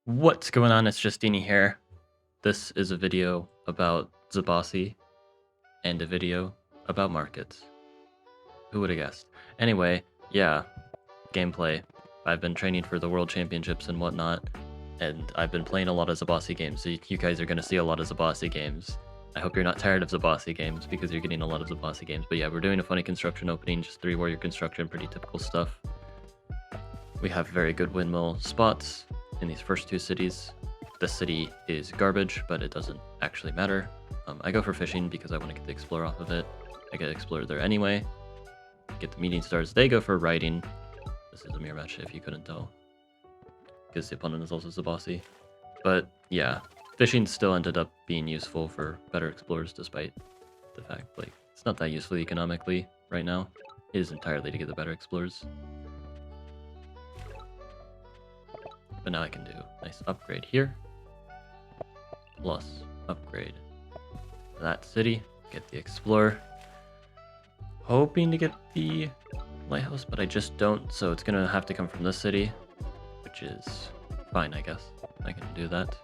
What's going on? It's Justeeni here. This is a video about Zebasi and a video about markets. Who would have guessed? Anyway, yeah, gameplay. I've been training for the World Championships and whatnot, and I've been playing a lot of Zebasi games, so you guys are going to see a lot of Zebasi games. I hope you're not tired of Zebasi games, because you're getting a lot of Zebasi games. But yeah, we're doing a funny construction opening, just 3 warrior construction, pretty typical stuff. We have very good windmill spots in these first 2 cities. This city is garbage, but it doesn't actually matter. I go for fishing because I want to get the explorer off of it. I get explorer there anyway. Get the meeting stars. They go for riding. This is a mirror match if you couldn't tell, because the opponent is also Zebasi. But yeah, fishing still ended up being useful for better explorers, despite the fact like it's not that useful economically right now. It is entirely to get the better explorers. But now I can do a nice upgrade here, plus upgrade that city, get the explorer. Hoping to get the lighthouse, but I just don't, so it's gonna have to come from this city, which is fine, I guess. I can do that.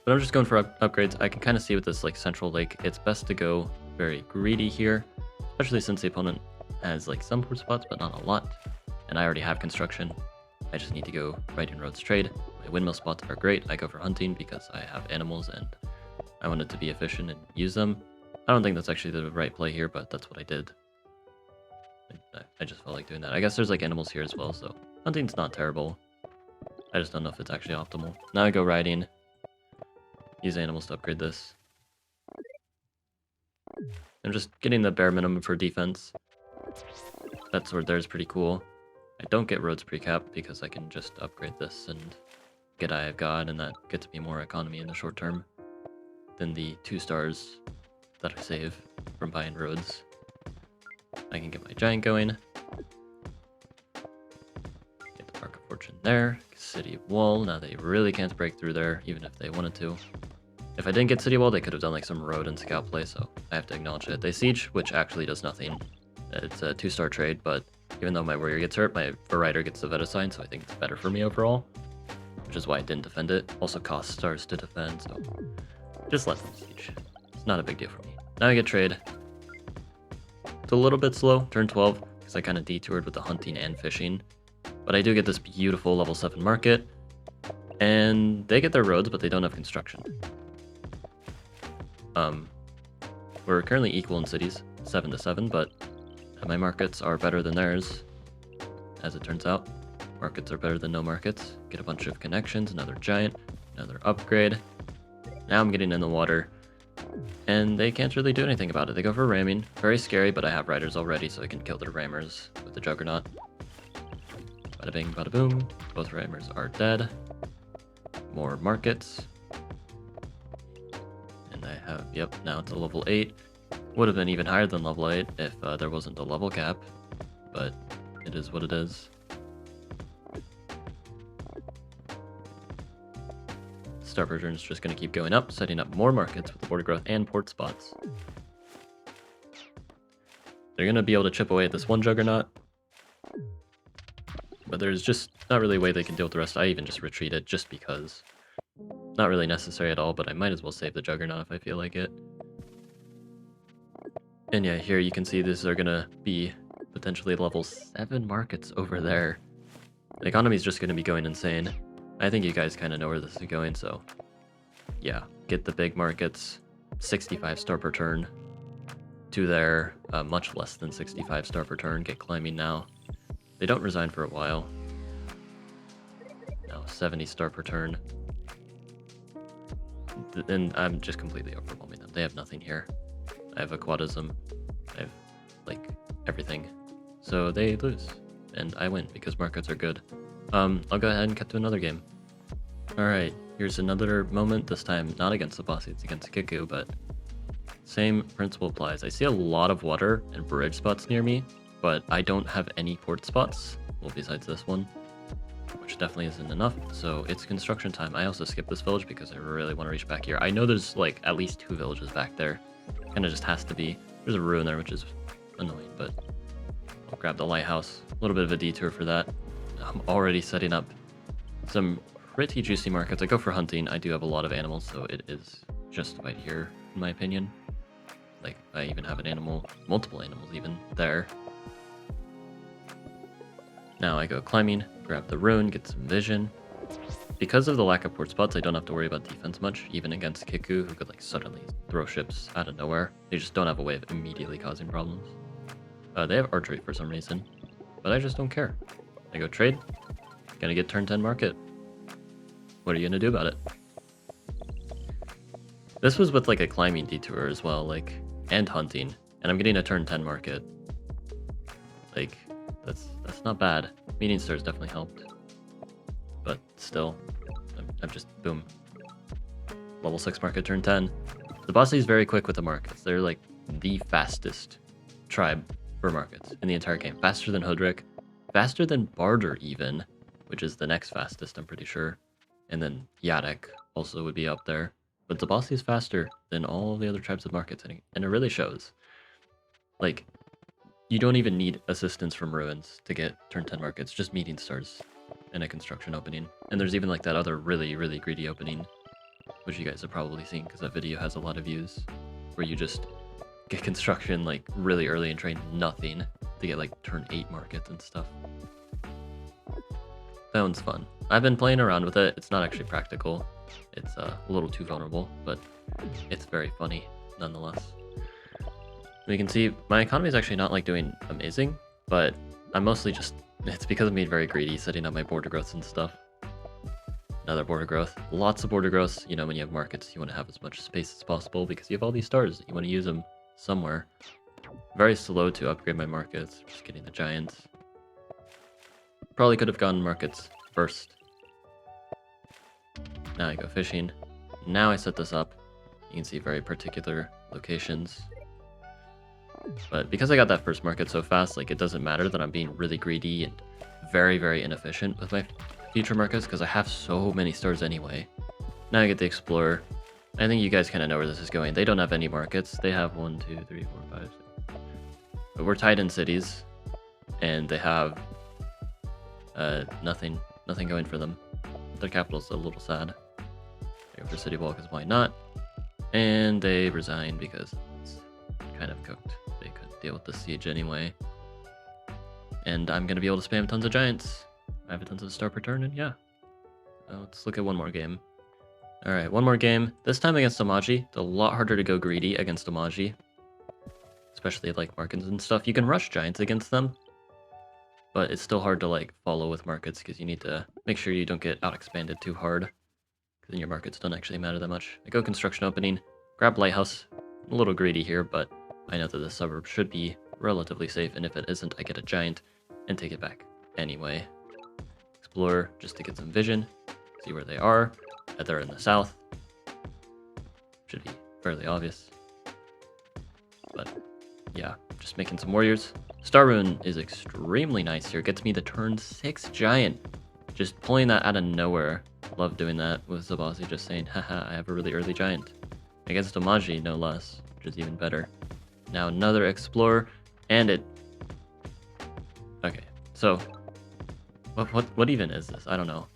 But I'm just going for upgrades. I can kind of see with this like central lake, it's best to go very greedy here, especially since the opponent has like some port spots, but not a lot. And I already have construction. I just need to go right in roads trade. My windmill spots are great. I go for hunting because I have animals and I want it to be efficient and use them. I don't think that's actually the right play here, but that's what I did. I just felt like doing that. I guess there's like animals here as well, so hunting's not terrible. I just don't know if it's actually optimal. Now I go riding. Use animals to upgrade this. I'm just getting the bare minimum for defense. That sword there is pretty cool. I don't get roads pre-cap because I can just upgrade this and get Eye of God, and that gets me more economy in the short term than the 2 stars that I save from buying roads. I can get my giant going. Get the Park of Fortune there. City Wall. Now they really can't break through there, even if they wanted to. If I didn't get City Wall, they could have done like some road and scout play, so I have to acknowledge it. They siege, which actually does nothing. It's a 2-star trade, but even though my warrior gets hurt, my rider gets the Veta sign, so I think it's better for me overall, which is why I didn't defend it. Also cost stars to defend, so just let them siege. It's not a big deal for me. Now I get trade. It's a little bit slow, turn 12, because I kind of detoured with the hunting and fishing, but I do get this beautiful level 7 market, and they get their roads, but they don't have construction. We're currently equal in cities, 7 to 7, but my markets are better than theirs, as it turns out. Markets are better than no markets. Get a bunch of connections, another giant, another upgrade. Now I'm getting in the water, and they can't really do anything about it. They go for ramming. Very scary, but I have riders already, so I can kill their rammers with the Juggernaut. Bada bing, bada boom. Both rammers are dead. More markets. And I have, yep, now it's a level 8. Would have been even higher than level 8 if there wasn't a level cap, but it is what it is. Star Persian is just going to keep going up, setting up more markets with the border growth and port spots. They're going to be able to chip away at this one Juggernaut, but there's just not really a way they can deal with the rest. I even just retreated just because. Not really necessary at all, but I might as well save the Juggernaut if I feel like it. And yeah, here you can see these are gonna be potentially level 7 markets over there. The economy is just gonna be going insane. I think you guys kind of know where this is going, so yeah, get the big markets, 65 star per turn to their much less than 65 star per turn. Get climbing now. They don't resign for a while. Now 70 star per turn. And I'm just completely overwhelming them. They have nothing here. I have aquatism. I have like everything. So they lose. And I win because markets are good. I'll go ahead and cut to another game. Alright, here's another moment. This time not against Zebasi, it's against Kiku, but same principle applies. I see a lot of water and bridge spots near me, but I don't have any port spots. Well, besides this one, which definitely isn't enough. So it's construction time. I also skipped this village because I really want to reach back here. I know there's like at least 2 villages back there. Kind of just has to be. There's a ruin there, which is annoying, but I'll grab the lighthouse. A little bit of a detour for that. I'm already setting up some pretty juicy markets. I go for hunting. I do have a lot of animals, so it is just right here, in my opinion. Like, I even have an animal, multiple animals even, there. Now I go climbing, grab the rune, get some vision. Because of the lack of port spots, I don't have to worry about defense much, even against Kiku, who could like suddenly throw ships out of nowhere. They just don't have a way of immediately causing problems. They have archery for some reason, but I just don't care. I go trade, gonna get turn 10 market. What are you gonna do about it? This was with like a climbing detour as well, like, and hunting, and I'm getting a turn 10 market. Like, that's not bad. Meeting stars definitely helped, but still, I'm just boom. Level 6 market, turn 10. Zebasi is very quick with the markets. They're like the fastest tribe for markets in the entire game. Faster than Hodrick, faster than Barter even, which is the next fastest, I'm pretty sure. And then Yadek also would be up there. But Zebasi is faster than all the other tribes of markets, and it really shows. Like, you don't even need assistance from ruins to get turn 10 markets, just meeting stars and a construction opening. And there's even like that other really, really greedy opening, which you guys have probably seen because that video has a lot of views, where you just get construction like really early and trade nothing to get like turn 8 markets and stuff. That one's fun. I've been playing around with it. It's not actually practical. It's a little too vulnerable, but it's very funny nonetheless. We can see my economy is actually not like doing amazing, but I'm mostly just, it's because I'm being very greedy, setting up my border growths and stuff. Another border growth, lots of border growths. You know, when you have markets, you want to have as much space as possible because you have all these stars. You want to use them somewhere. Very slow to upgrade my markets, just getting the giants. Probably could have gone markets first. Now I go fishing. Now I set this up. You can see very particular locations. But because I got that first market so fast, like, it doesn't matter that I'm being really greedy and very, very inefficient with my future markets because I have so many stars anyway. Now I get the Explorer. I think you guys kind of know where this is going. They don't have any markets. They have 1, 2, 3, 4, 5, 6. But we're tied in cities, and they have nothing going for them. Their capital's a little sad. They go for City Wall because why not? And they resign because it's kind of cooked. They couldn't deal with the siege anyway. And I'm going to be able to spam tons of giants. I have tons of star per turn, and yeah. Let's look at one more game. Alright, one more game. This time against Amaji. It's a lot harder to go greedy against Amaji. Especially like markets and stuff. You can rush giants against them, but it's still hard to like follow with markets because you need to make sure you don't get out expanded too hard. Because then your markets don't actually matter that much. I go construction opening, grab lighthouse. I'm a little greedy here, but I know that the suburb should be relatively safe, and if it isn't, I get a giant and take it back anyway. Explore just to get some vision, see where they are. They're in the south. Should be fairly obvious. But yeah, just making some warriors. Star Rune is extremely nice here. It gets me the turn 6 giant. Just pulling that out of nowhere. Love doing that with Zebasi, just saying, haha, I have a really early giant. Against Amaji, no less, which is even better. Now another Explorer, and it... Okay, so... What even is this? I don't know.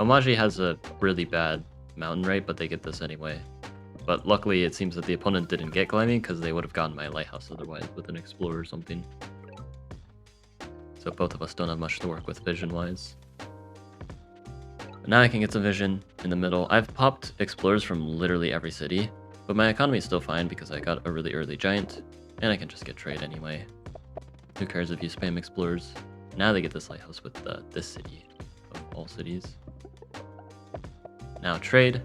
Amaji has a really bad mountain rate, but they get this anyway. But luckily, it seems that the opponent didn't get climbing because they would have gotten my lighthouse otherwise with an Explorer or something. So both of us don't have much to work with vision-wise. But now I can get some vision in the middle. I've popped Explorers from literally every city, but my economy is still fine because I got a really early giant, and I can just get trade anyway. Who cares if you spam Explorers? Now they get this lighthouse with this city of all cities. Now trade,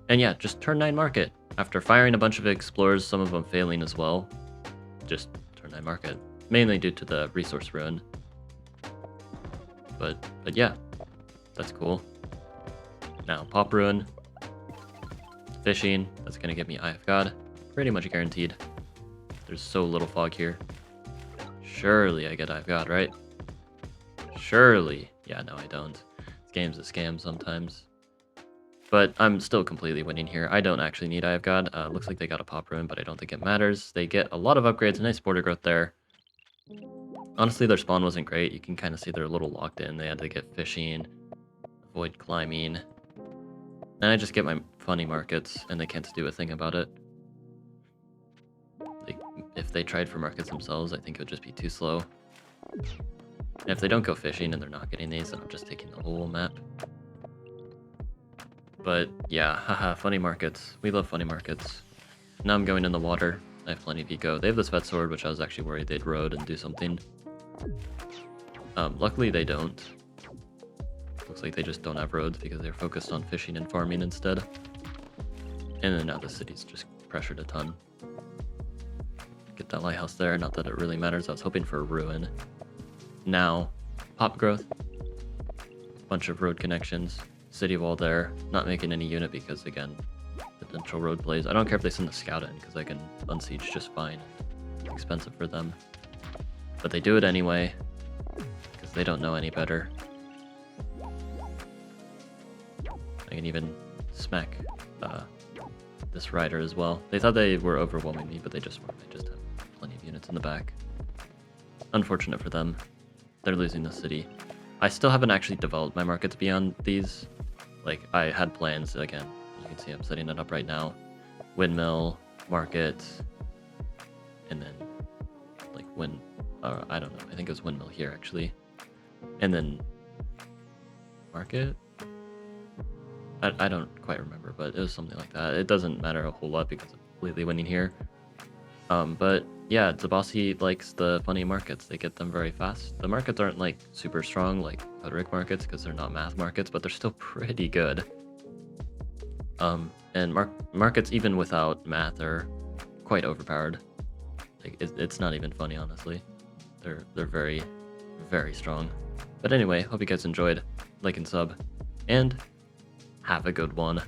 and yeah, just turn 9 market. After firing a bunch of Explorers, some of them failing as well, just turn 9 market. Mainly due to the resource ruin. But yeah, that's cool. Now pop ruin, fishing, that's gonna give me Eye of God, pretty much guaranteed. There's so little fog here. Surely I get Eye of God, right? Surely. Yeah, no, I don't. This game's a scam sometimes. But I'm still completely winning here. I don't actually need Eye of God. Looks like they got a pop ruin, but I don't think it matters. They get a lot of upgrades, nice border growth there. Honestly, their spawn wasn't great. You can kind of see they're a little locked in. They had to get fishing, avoid climbing. And I just get my funny markets, and they can't do a thing about it. Like, if they tried for markets themselves, I think it would just be too slow. And if they don't go fishing and they're not getting these, then I'm just taking the whole map. But yeah, haha, funny markets. We love funny markets. Now I'm going in the water. I have plenty of eco. They have this vet sword, which I was actually worried they'd road and do something. Luckily they don't. Looks like they just don't have roads because they're focused on fishing and farming instead. And then now the city's just pressured a ton. Get that lighthouse there, not that it really matters. I was hoping for a ruin. Now, pop growth. Bunch of road connections. City wall there. Not making any unit because, again, potential road plays. I don't care if they send the scout in because I can unsiege just fine. It's expensive for them. But they do it anyway because they don't know any better. I can even smack this rider as well. They thought they were overwhelming me, but they just weren't. I just have plenty of units in the back. Unfortunate for them. They're losing the city. I still haven't actually developed my markets beyond these. Like, I had plans, again, you can see I'm setting it up right now. Windmill, market, and then, like, I don't know, I think it was windmill here, actually. And then, market? I don't quite remember, but it was something like that. It doesn't matter a whole lot because I'm completely winning here. But yeah, Zebasi likes the funny markets. They get them very fast. The markets aren't like super strong like rhetoric markets because they're not math markets, but they're still pretty good. And markets even without math are quite overpowered. Like it's not even funny, honestly. They're very, very strong. But anyway, hope you guys enjoyed. Like and sub, and have a good one.